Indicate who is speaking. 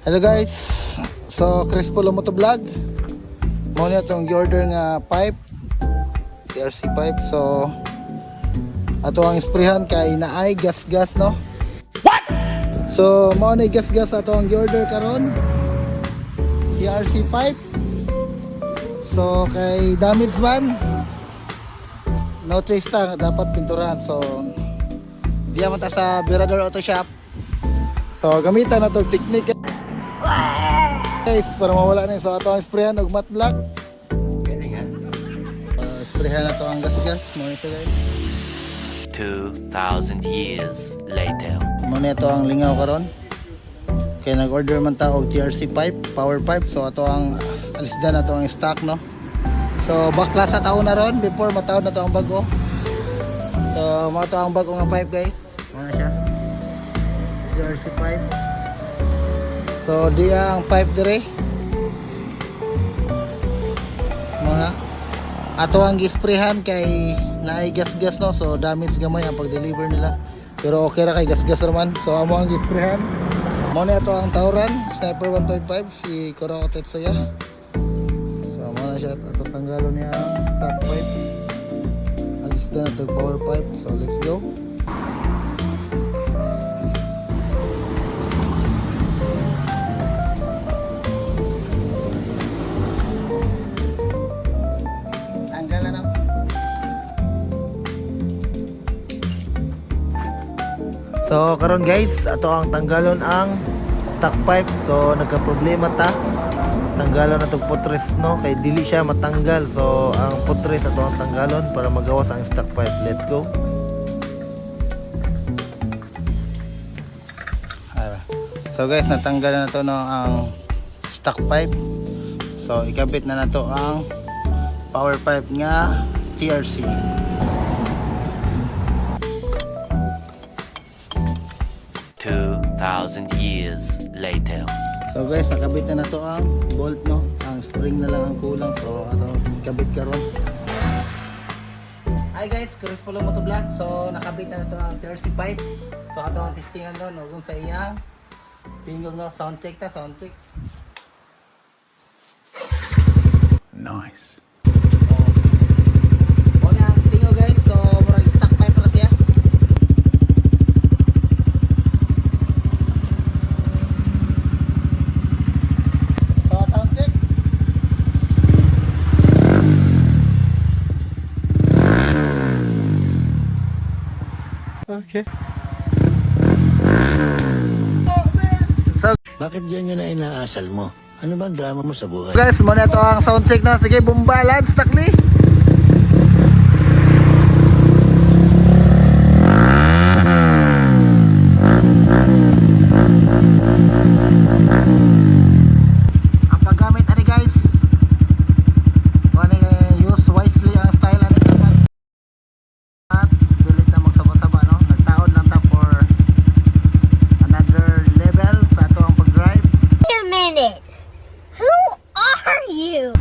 Speaker 1: Hello guys, so Chris Polo Motovlog. Mo niya itong order nga pipe, TRC pipe. So ato ang isprehan kay naay gas-gas no. What? So mo na gas-gas ato ang order karon, TRC pipe. So kay damage man, no choice ta, dapat pinturahan. So diya man ta sa Virador Auto Shop. So gamitan na itong technique guys para mawala na. So ato ang sprayan og matte black. Sprayan na to ang gas-gas mo ito guys.
Speaker 2: 2,000 years later.
Speaker 1: Mo na ito ang lingaw karon. Kaya nag-order man ta og TRC pipe, power pipe. So ato ang alisdan na to ang stock no. So bakla sa taon na ron before mataon na to ang bago. So mo to ang bago nga pipe guys. Mo na siya. TRC pipe. So diya ang pipe dire. Mga ato ang gisprehan kay naay gas-gas no. So damage gamay ang pag-deliver nila. Pero okay ra kay gas-gas naman. So amo ang gisprehan. Mo na ato ang tawran, Sniper 1.5 si Koro Tetsuya. So amo na siya, tatanggalon niya ang stock pipe. Alis na ito power pipe. So let's go. So karon guys, ato ang tanggalon ang stock pipe. So nagka-problema ta. Tanggalon na tong putres no kay dili siya matanggal. So ang putres ato ang tanggalon para magawas ang stock pipe. Let's go. So guys, natanggal na to no ang stock pipe. So ikabit na nato ang power pipe nga TRC.
Speaker 2: 2,000 years later.
Speaker 1: So guys, nakabit na to ang bolt no. Ang spring na lang ang kulang. So ato ikabit karon. Hi guys, Chris Polo Motovlog. So nakabit na to ang TRC pipe. So ato ang testingan ron no kung sa iyang tingog no, sound check ta, sound check.
Speaker 3: Nice.
Speaker 1: Mo na ang tingog guys. So murag stock pipe ra siya.
Speaker 3: Okay.
Speaker 1: So
Speaker 3: Bakit yan yun na inaasal mo? Ano bang drama mo sa buhay?
Speaker 1: guys, mo na to ang sound check na. Sige, bumbalan, stakli. Ang paggamit ani guys, use wisely ang style ani naman. At delete na magsaba-saba no. Nagtaon lang ta for another level sa ato ang pag-drive.
Speaker 4: Wait a minute. Who are you?